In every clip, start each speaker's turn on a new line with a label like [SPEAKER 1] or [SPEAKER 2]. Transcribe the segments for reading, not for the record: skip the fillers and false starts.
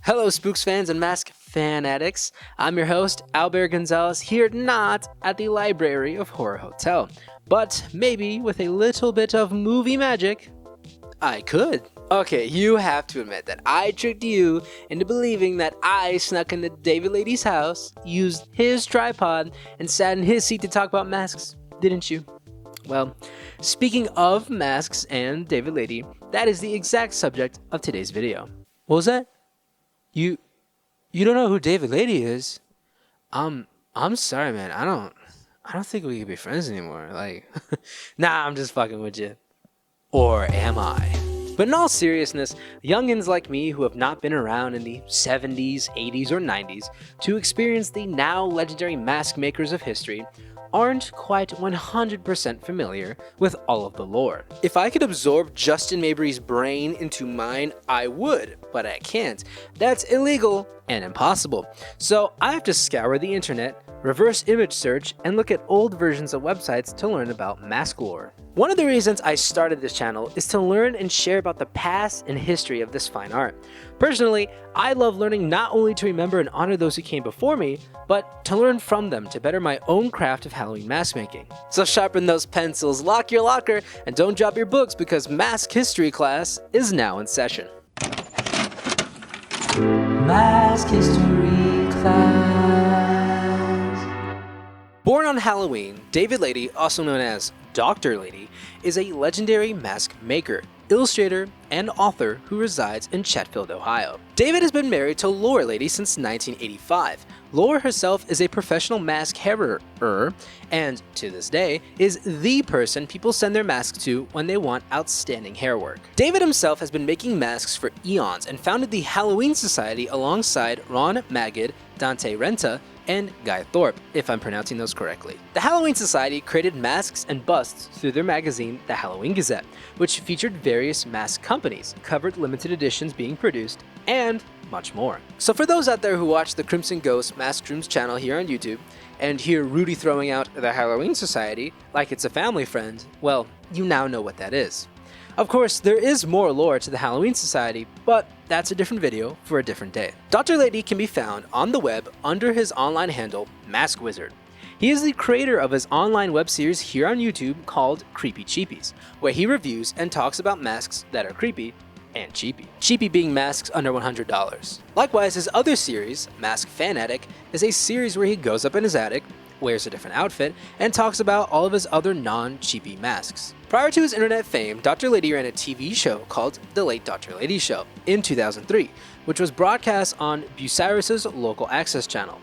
[SPEAKER 1] Hello, Spooks fans and Mask fan addicts. I'm your host, Albert Gonzalez, here not at the Library of Horror Hotel, but maybe with a little bit of movie magic, I could. Okay, you have to admit that I tricked you into believing that I snuck into David Lady's house, used his tripod, and sat in his seat to talk about masks, didn't you? Well, speaking of masks and David Lady, that is the exact subject of today's video. What was that? You don't know who David Lady is? I'm sorry, man. I don't think we can be friends anymore. Like, nah, I'm just fucking with you. Or am I? But in all seriousness, youngins like me who have not been around in the 70s, 80s, or 90s to experience the now legendary mask makers of history aren't quite 100% familiar with all of the lore. If I could absorb Justin Mabry's brain into mine, I would, but I can't. That's illegal and impossible. So I have to scour the internet, reverse image search, and look at old versions of websites to learn about mask lore. One of the reasons I started this channel is to learn and share about the past and history of this fine art. Personally, I love learning not only to remember and honor those who came before me, but to learn from them to better my own craft of Halloween mask making. So sharpen those pencils, lock your locker, and don't drop your books because mask history class is now in session. Mask history class. Born on Halloween, David Lady, also known as Dr. Lady, is a legendary mask maker, illustrator, and author who resides in Chatfield, Ohio. David has been married to Laura Lady since 1985. Laura herself is a professional mask hairer, and to this day is the person people send their masks to when they want outstanding hair work. David himself has been making masks for eons and founded the Halloween Society alongside Ron Magid, Dante Renta, and Guy Thorpe, if I'm pronouncing those correctly. The Halloween Society created masks and busts through their magazine, The Halloween Gazette, which featured various mask companies, covered limited editions being produced, and much more. So for those out there who watch the Crimson Ghost Mask Rooms channel here on YouTube, and hear Rudy throwing out The Halloween Society like it's a family friend, well, you now know what that is. Of course, there is more lore to the Halloween Society, but that's a different video for a different day. Dr. Lady can be found on the web under his online handle, Mask Wizard. He is the creator of his online web series here on YouTube called Creepy Cheapies, where he reviews and talks about masks that are creepy and cheapy. Cheapy being masks under $100. Likewise, his other series, Mask Fanatic, is a series where he goes up in his attic, wears a different outfit, and talks about all of his other non-cheapy masks. Prior to his internet fame, Dr. Lady ran a TV show called The Late Dr. Lady Show in 2003, which was broadcast on Bucyrus's local access channel.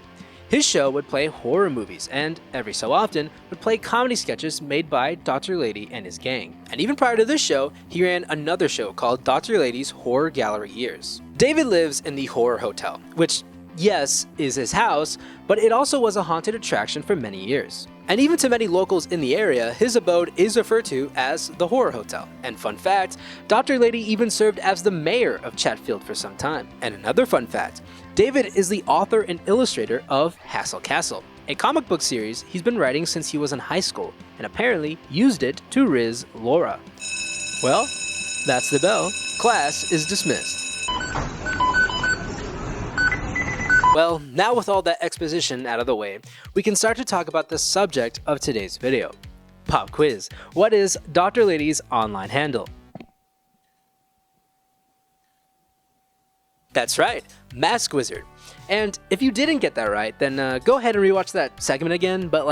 [SPEAKER 1] His show would play horror movies and, every so often, would play comedy sketches made by Dr. Lady and his gang. And even prior to this show, he ran another show called Dr. Lady's Horror Gallery Years. David lives in the Horror Hotel, which, yes, is his house, but it also was a haunted attraction for many years. And even to many locals in the area, his abode is referred to as the Horror Hotel. And fun fact, Dr. Lady even served as the mayor of Chatfield for some time. And another fun fact, David is the author and illustrator of Hassel Castle, a comic book series he's been writing since he was in high school, and apparently used it to riz Laura. Well, that's the bell. Class is dismissed. Well, now with all that exposition out of the way, we can start to talk about the subject of today's video. Pop quiz. What is Dr. Lady's online handle? That's right, Mask Wizard. And if you didn't get that right, then go ahead and rewatch that segment again, but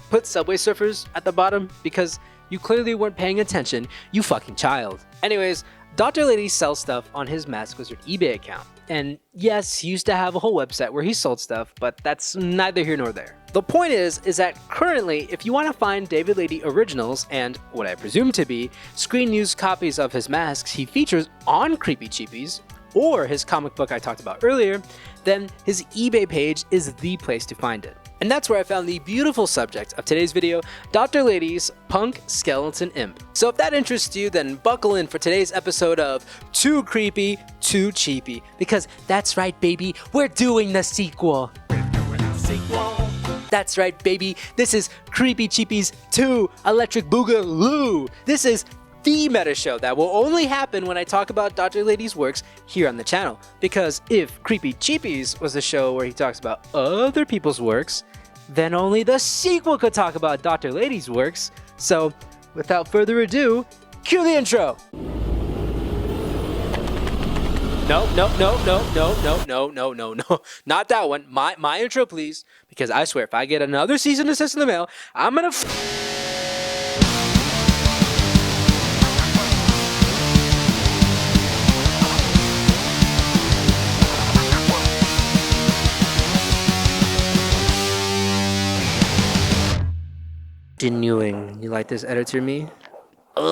[SPEAKER 1] put Subway Surfers at the bottom because you clearly weren't paying attention, you fucking child. Anyways, Dr. Lady sells stuff on his Mask Wizard eBay account. And yes, he used to have a whole website where he sold stuff, but that's neither here nor there. The point is that currently, if you want to find David Lady originals and what I presume to be screen-used copies of his masks he features on Creepy Cheapies, or his comic book I talked about earlier, then his eBay page is the place to find it. And that's where I found the beautiful subject of today's video, Dr. Lady's Punk Skeleton Imp. So if that interests you, then buckle in for today's episode of Too Creepy, Too Cheapy. Because that's right, baby, we're doing the sequel. That's right, baby, this is Creepy Cheapies 2 Electric Boogaloo. This is the meta show that will only happen when I talk about Dr. Lady's works here on the channel. Because if Creepy Cheapies was the show where he talks about other people's works, then only the sequel could talk about Dr. Lady's works. So, without further ado, cue the intro! No, not that one. My intro, please. Because I swear, if I get another cease and desist in the mail, I'm gonna Continuing. You like this, editor me? You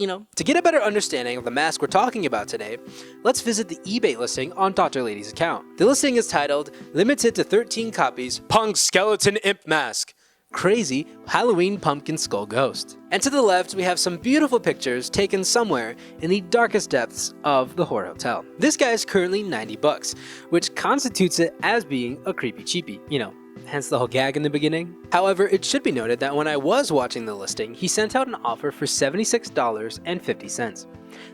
[SPEAKER 1] know, to get a better understanding of the mask we're talking about today, let's visit the eBay listing on Dr. Lady's account. The listing is titled, Limited to 13 Copies, Punk Skeleton Imp Mask. Crazy Halloween Pumpkin Skull Ghost. And to the left, we have some beautiful pictures taken somewhere in the darkest depths of the Horror Hotel. This guy is currently $90, which constitutes it as being a creepy cheapie, you know, hence the whole gag in the beginning. However, it should be noted that when I was watching the listing, he sent out an offer for $76.50,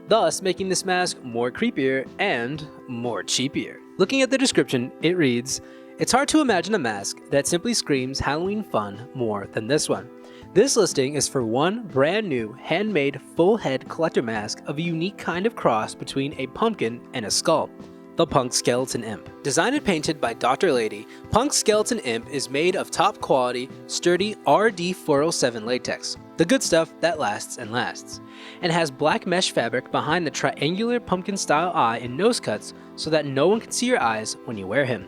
[SPEAKER 1] thus making this mask more creepier and more cheapier. Looking at the description, it reads, "It's hard to imagine a mask that simply screams Halloween fun more than this one. This listing is for one brand new handmade full head collector mask of a unique kind of cross between a pumpkin and a skull. The Punk Skeleton Imp. Designed and painted by Dr. Lady, Punk Skeleton Imp is made of top quality, sturdy RD407 latex, the good stuff that lasts and lasts, and has black mesh fabric behind the triangular pumpkin style eye and nose cuts so that no one can see your eyes when you wear him.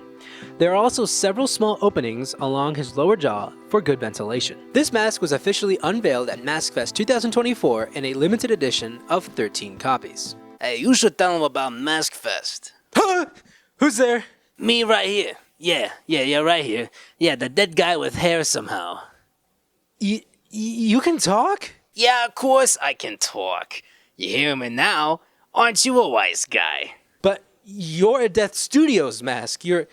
[SPEAKER 1] There are also several small openings along his lower jaw for good ventilation. This mask was officially unveiled at MaskFest 2024 in a limited edition of 13 copies."
[SPEAKER 2] Hey, you should tell him about MaskFest.
[SPEAKER 1] Huh? Who's there?
[SPEAKER 2] Me right here. Yeah, right here. Yeah, the dead guy with hair somehow.
[SPEAKER 1] You can talk?
[SPEAKER 2] Yeah, of course I can talk. You hear me now? Aren't you a wise guy?
[SPEAKER 1] But you're a Death Studios mask. You're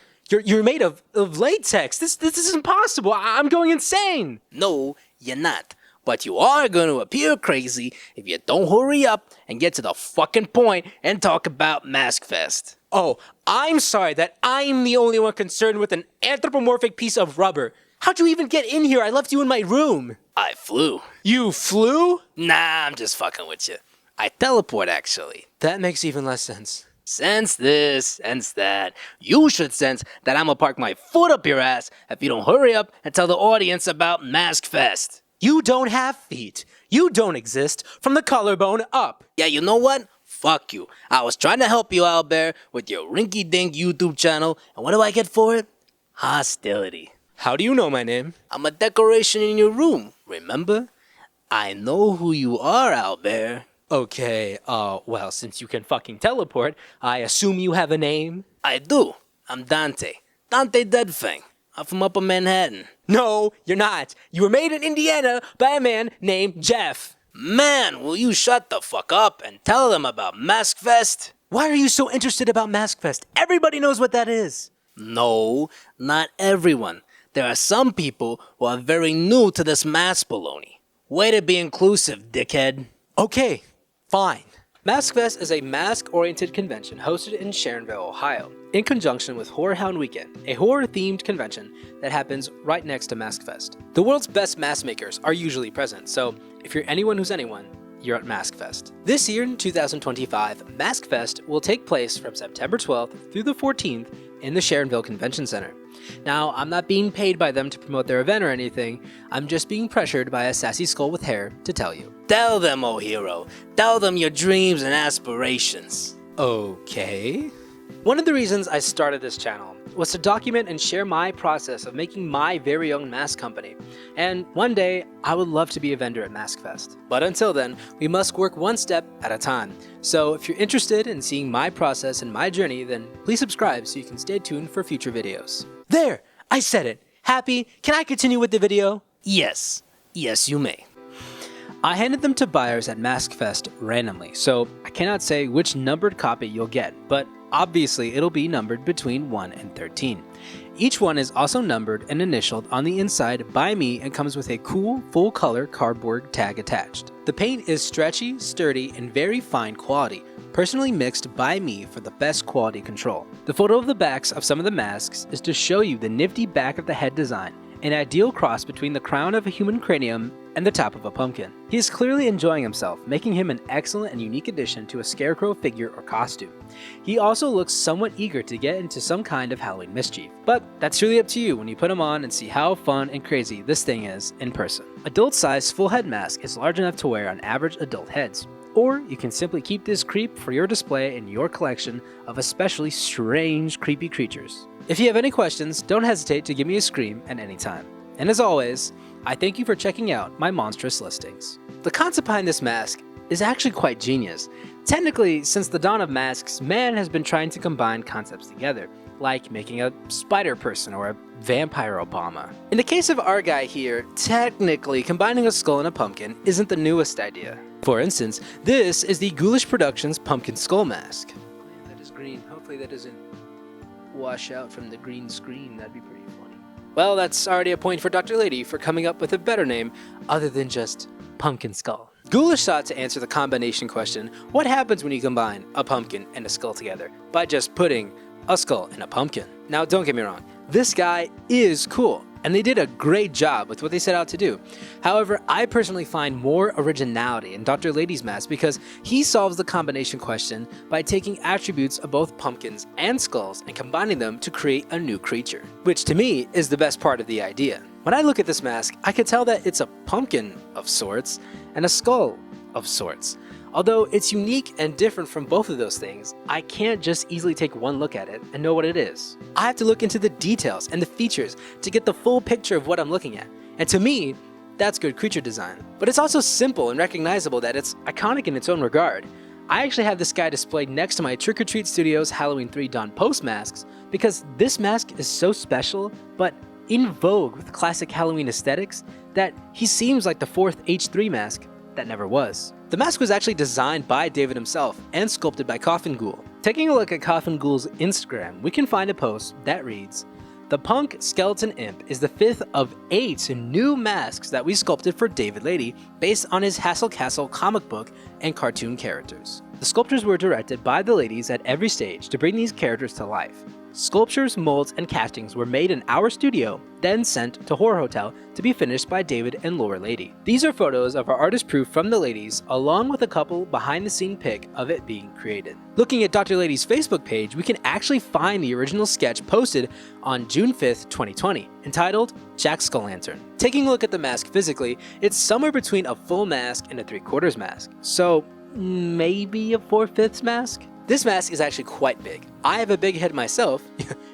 [SPEAKER 1] made of latex. This is impossible. I'm going insane.
[SPEAKER 2] No, you're not. But you are going to appear crazy if you don't hurry up and get to the fucking point and talk about MaskFest.
[SPEAKER 1] Oh, I'm sorry that I'm the only one concerned with an anthropomorphic piece of rubber. How'd you even get in here? I left you in my room.
[SPEAKER 2] I flew.
[SPEAKER 1] You flew?
[SPEAKER 2] Nah, I'm just fucking with you. I teleport, actually.
[SPEAKER 1] That makes even less sense.
[SPEAKER 2] Sense this, sense that. You should sense that I'ma park my foot up your ass if you don't hurry up and tell the audience about MaskFest.
[SPEAKER 1] You don't have feet. You don't exist from the collarbone up.
[SPEAKER 2] Yeah, you know what? Fuck you. I was trying to help you out there with your rinky-dink YouTube channel, and what do I get for it? Hostility.
[SPEAKER 1] How do you know my name?
[SPEAKER 2] I'm a decoration in your room, remember? I know who you are out there.
[SPEAKER 1] Okay, well, since you can fucking teleport, I assume you have a name?
[SPEAKER 2] I do. I'm Dante. Dante Deadfang. I'm from Upper Manhattan.
[SPEAKER 1] No, you're not. You were made in Indiana by a man named Jeff.
[SPEAKER 2] Man, will you shut the fuck up and tell them about MaskFest?
[SPEAKER 1] Why are you so interested about MaskFest? Everybody knows what that is.
[SPEAKER 2] No, not everyone. There are some people who are very new to this mask baloney. Way to be inclusive, dickhead.
[SPEAKER 1] Okay, fine. MaskFest is a mask-oriented convention hosted in Sharonville, Ohio, in conjunction with Horror Hound Weekend, a horror-themed convention that happens right next to MaskFest. The world's best mask makers are usually present, so if you're anyone who's anyone, you're at MaskFest. This year in 2025, MaskFest will take place from September 12th through the 14th in the Sharonville Convention Center. Now, I'm not being paid by them to promote their event or anything, I'm just being pressured by a sassy skull with hair to tell you.
[SPEAKER 2] Tell them, oh hero. Tell them your dreams and aspirations.
[SPEAKER 1] Okay. One of the reasons I started this channel was to document and share my process of making my very own mask company. And one day, I would love to be a vendor at MaskFest. But until then, we must work one step at a time. So if you're interested in seeing my process and my journey, then please subscribe so you can stay tuned for future videos. There! I said it! Happy? Can I continue with the video?
[SPEAKER 2] Yes. Yes, you may.
[SPEAKER 1] I handed them to buyers at MaskFest randomly, so I cannot say which numbered copy you'll get, but Obviously, it'll be numbered between 1 and 13. Each one is also numbered and initialed on the inside by me and comes with a cool, full-color cardboard tag attached. The paint is stretchy, sturdy, and very fine quality, personally mixed by me for the best quality control. The photo of the backs of some of the masks is to show you the nifty back of the head design, an ideal cross between the crown of a human cranium and the top of a pumpkin. He is clearly enjoying himself, making him an excellent and unique addition to a scarecrow figure or costume. He also looks somewhat eager to get into some kind of Halloween mischief. But that's really up to you when you put him on and see how fun and crazy this thing is in person. Adult-sized full head mask is large enough to wear on average adult heads. Or you can simply keep this creep for your display in your collection of especially strange, creepy creatures. If you have any questions, don't hesitate to give me a scream at any time. And as always, I thank you for checking out my monstrous listings. The concept behind this mask is actually quite genius. Technically, since the dawn of masks, man has been trying to combine concepts together, like making a spider person or a vampire Obama. In the case of our guy here, technically combining a skull and a pumpkin isn't the newest idea. For instance, this is the Ghoulish Productions pumpkin skull mask. That is green. Hopefully that doesn't wash out from the green screen. That'd be pretty funny. Well, that's already a point for Dr. Lady for coming up with a better name other than just pumpkin skull. Ghoulish sought to answer the combination question, what happens when you combine a pumpkin and a skull together, by just putting a skull in a pumpkin. Now, don't get me wrong, this guy is cool, and they did a great job with what they set out to do. However, I personally find more originality in Dr. Lady's mask because he solves the combination question by taking attributes of both pumpkins and skulls and combining them to create a new creature, which to me is the best part of the idea. When I look at this mask, I can tell that it's a pumpkin of sorts and a skull of sorts. Although it's unique and different from both of those things, I can't just easily take one look at it and know what it is. I have to look into the details and the features to get the full picture of what I'm looking at. And to me, that's good creature design. But it's also simple and recognizable that it's iconic in its own regard. I actually have this guy displayed next to my Trick or Treat Studios Halloween 3 Dawn Post masks because this mask is so special, but in vogue with classic Halloween aesthetics, that he seems like the fourth H3 mask that never was. The mask was actually designed by David himself and sculpted by Coffin Ghoul. Taking a look at Coffin Ghoul's Instagram, we can find a post that reads, "The Punk Skeleton Imp is the 5th of 8 new masks that we sculpted for David Lady based on his Hassel Castle comic book and cartoon characters. The sculptures were directed by the ladies at every stage to bring these characters to life. Sculptures, molds, and castings were made in our studio, then sent to Horror Hotel to be finished by David and Laura Lady. These are photos of our artist proof from the ladies, along with a couple behind-the-scene pic of it being created." Looking at Dr. Lady's Facebook page, we can actually find the original sketch posted on June 5th, 2020, entitled Jack Skull-Lantern. Taking a look at the mask physically, it's somewhere between a full mask and a 3/4 mask, so maybe a 4/5 mask? This mask is actually quite big. I have a big head myself,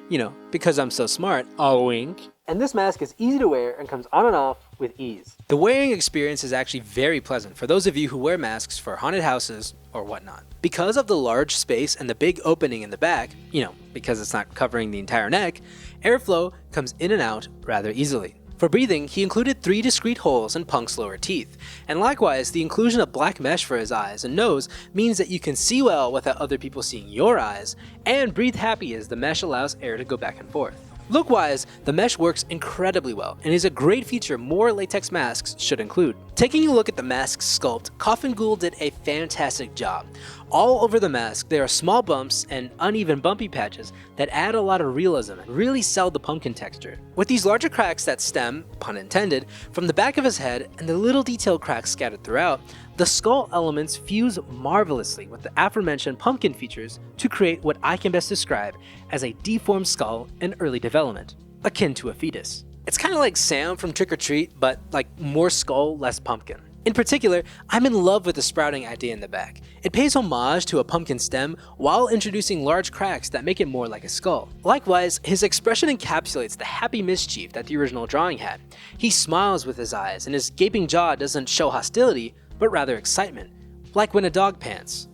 [SPEAKER 1] you know, because I'm so smart, a wink. And this mask is easy to wear and comes on and off with ease. The wearing experience is actually very pleasant for those of you who wear masks for haunted houses or whatnot. Because of the large space and the big opening in the back, you know, because it's not covering the entire neck, airflow comes in and out rather easily. For breathing, he included 3 discrete holes in Punk's lower teeth, and likewise, the inclusion of black mesh for his eyes and nose means that you can see well without other people seeing your eyes, and breathe happy as the mesh allows air to go back and forth. Look-wise, the mesh works incredibly well and is a great feature more latex masks should include. Taking a look at the mask's sculpt, Coffin Ghoul did a fantastic job. All over the mask, there are small bumps and uneven bumpy patches that add a lot of realism and really sell the pumpkin texture. With these larger cracks that stem, pun intended, from the back of his head and the little detailed cracks scattered throughout, the skull elements fuse marvelously with the aforementioned pumpkin features to create what I can best describe as a deformed skull in early development, akin to a fetus. It's kind of like Sam from Trick or Treat, but like more skull, less pumpkin. In particular, I'm in love with the sprouting idea in the back. It pays homage to a pumpkin stem while introducing large cracks that make it more like a skull. Likewise, his expression encapsulates the happy mischief that the original drawing had. He smiles with his eyes, and his gaping jaw doesn't show hostility, but rather excitement, like when a dog pants.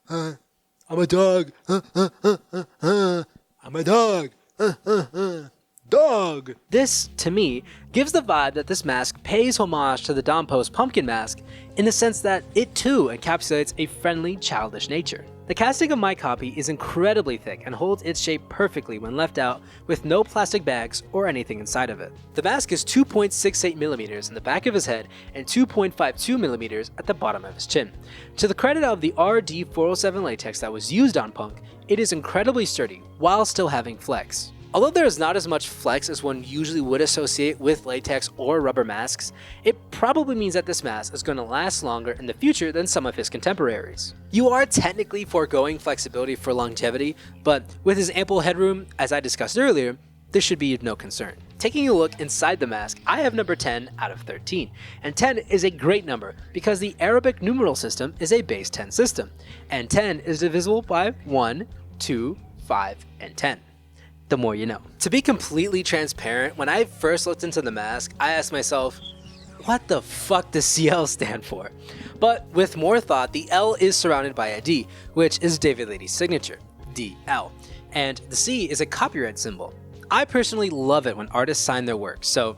[SPEAKER 1] I'm a dog. I'm a dog. Dog! This, to me, gives the vibe that this mask pays homage to the Dawn Post pumpkin mask in the sense that it too encapsulates a friendly, childish nature. The casting of my copy is incredibly thick and holds its shape perfectly when left out with no plastic bags or anything inside of it. The mask is 2.68mm in the back of his head and 2.52mm at the bottom of his chin. To the credit of the RD407 latex that was used on Punk, it is incredibly sturdy while still having flex. Although there is not as much flex as one usually would associate with latex or rubber masks, it probably means that this mask is going to last longer in the future than some of his contemporaries. You are technically foregoing flexibility for longevity, but with his ample headroom, as I discussed earlier, this should be no concern. Taking a look inside the mask, I have number 10 out of 13, and 10 is a great number because the Arabic numeral system is a base 10 system, and 10 is divisible by 1, 2, 5, and 10. The more you know. To be completely transparent, when I first looked into the mask, I asked myself, what the fuck does CL stand for? But with more thought, the L is surrounded by a D, which is David Lady's signature, DL, and the C is a copyright symbol. I personally love it when artists sign their work, so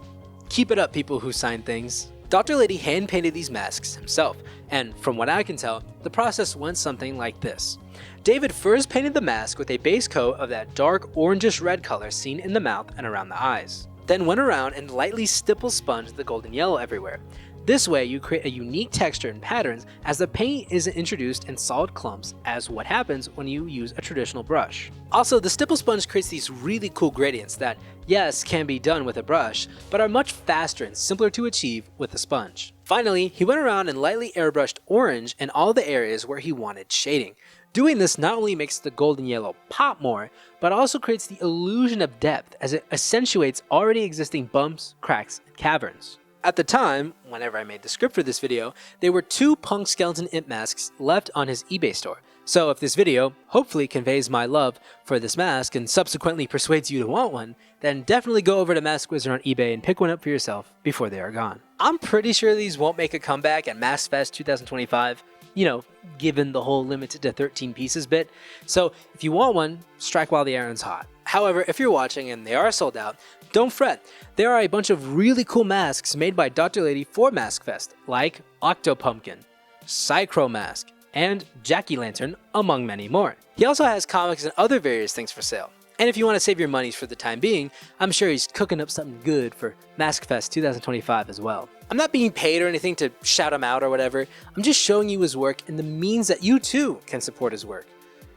[SPEAKER 1] keep it up, people who sign things. Dr. Lady hand-painted these masks himself, and from what I can tell, the process went something like this. David first painted the mask with a base coat of that dark orangish red color seen in the mouth and around the eyes, then went around and lightly stipple sponged the golden yellow everywhere. This way you create a unique texture and patterns as the paint isn't introduced in solid clumps as what happens when you use a traditional brush. Also, the stipple sponge creates these really cool gradients that, yes, can be done with a brush, but are much faster and simpler to achieve with a sponge. Finally, he went around and lightly airbrushed orange in all the areas where he wanted shading. Doing this not only makes the golden yellow pop more, but also creates the illusion of depth as it accentuates already existing bumps, cracks, and caverns. At the time, whenever I made the script for this video, there were 2 Punk Skeleton Imp masks left on his eBay store. So if this video hopefully conveys my love for this mask and subsequently persuades you to want one, then definitely go over to Mask Wizard on eBay and pick one up for yourself before they are gone. I'm pretty sure these won't make a comeback at MaskFest 2025. You know, given the whole limited to 13 pieces bit. So if you want one, strike while the iron's hot. However, if you're watching and they are sold out, don't fret. There are a bunch of really cool masks made by Dr. Lady for MaskFest, like Octopumpkin, Psychro Mask, and Jackie Lantern, among many more. He also has comics and other various things for sale. And if you want to save your monies for the time being, I'm sure he's cooking up something good for MaskFest 2025 as well. I'm not being paid or anything to shout him out or whatever. I'm just showing you his work and the means that you too can support his work.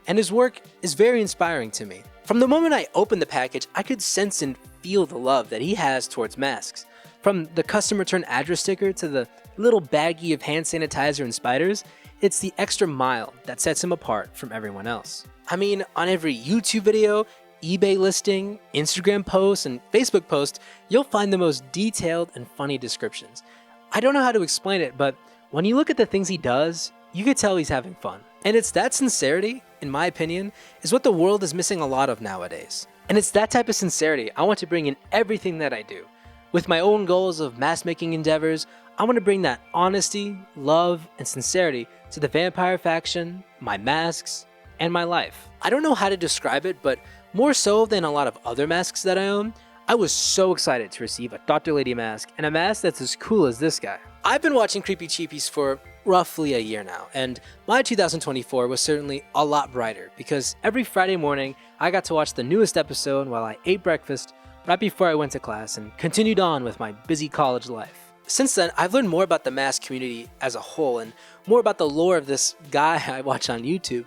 [SPEAKER 1] And his work is very inspiring to me. From the moment I opened the package, I could sense and feel the love that he has towards masks. From the custom return address sticker to the little baggie of hand sanitizer and spiders, it's the extra mile that sets him apart from everyone else. I mean, on every YouTube video, eBay listing, Instagram post, and Facebook post, you'll find the most detailed and funny descriptions. I don't know how to explain it, but when you look at the things he does, you can tell he's having fun. And it's that sincerity, in my opinion, is what the world is missing a lot of nowadays. And it's that type of sincerity I want to bring in everything that I do. With my own goals of mask making endeavors, I want to bring that honesty, love, and sincerity to the vampire faction, my masks, and my life. I don't know how to describe it, but more so than a lot of other masks that I own, I was so excited to receive a Dr. Lady mask and a mask that's as cool as this guy. I've been watching Creepy Cheapies for roughly a year now, and my 2024 was certainly a lot brighter because every Friday morning I got to watch the newest episode while I ate breakfast right before I went to class and continued on with my busy college life. Since then, I've learned more about the mask community as a whole and more about the lore of this guy I watch on YouTube.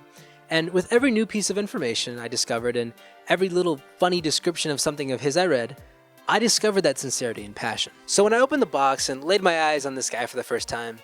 [SPEAKER 1] And with every new piece of information I discovered and every little funny description of something of his I read, I discovered that sincerity and passion. So when I opened the box and laid my eyes on this guy for the first time,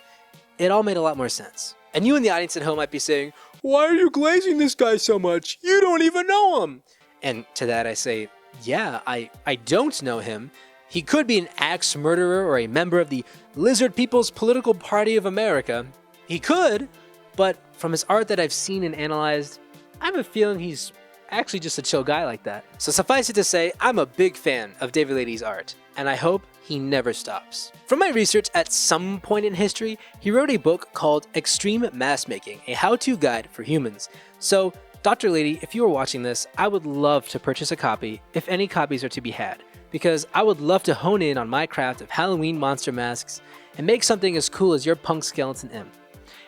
[SPEAKER 1] it all made a lot more sense. And you in the audience at home might be saying, "Why are you glazing this guy so much? You don't even know him." And to that I say, yeah, I don't know him. He could be an axe murderer or a member of the Lizard People's Political Party of America. He could, but from his art that I've seen and analyzed, I have a feeling he's actually just a chill guy like that. So suffice it to say, I'm a big fan of David Lady's art, and I hope he never stops. From my research, at some point in history, he wrote a book called Extreme Mask Making, a how-to guide for humans. So, Dr. Lady, if you are watching this, I would love to purchase a copy, if any copies are to be had, because I would love to hone in on my craft of Halloween monster masks and make something as cool as your Punk Skeleton Imp.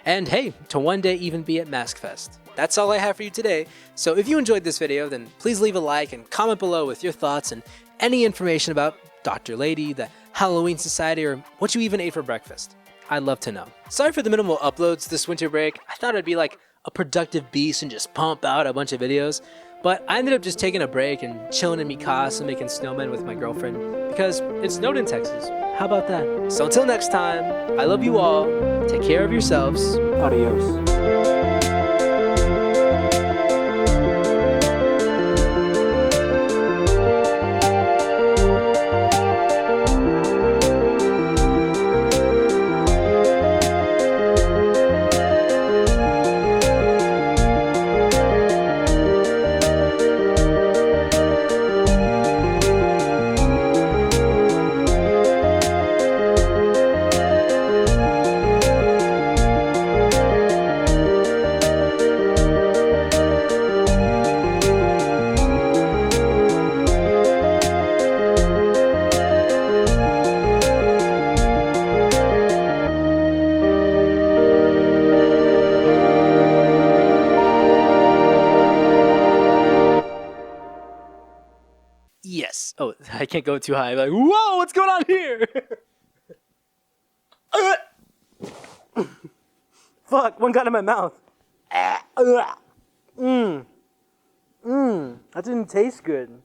[SPEAKER 1] And hey, to one day even be at MaskFest. that's all I have for you today. So if you enjoyed this video, then please leave a like and comment below with your thoughts and any information about Dr. Lady, the Halloween Society, or what you even ate for breakfast. I'd love to know. Sorry for the minimal uploads this winter break. I thought I'd be like a productive beast and just pump out a bunch of videos, but I ended up just taking a break and chilling in Mikasa and making snowmen with my girlfriend because it snowed in Texas. How about that? So until next time, I love you all. Take care of yourselves. Adios. Yes. Oh, I can't go too high. I'm like, whoa, what's going on here? Fuck, one got in my mouth. That didn't taste good.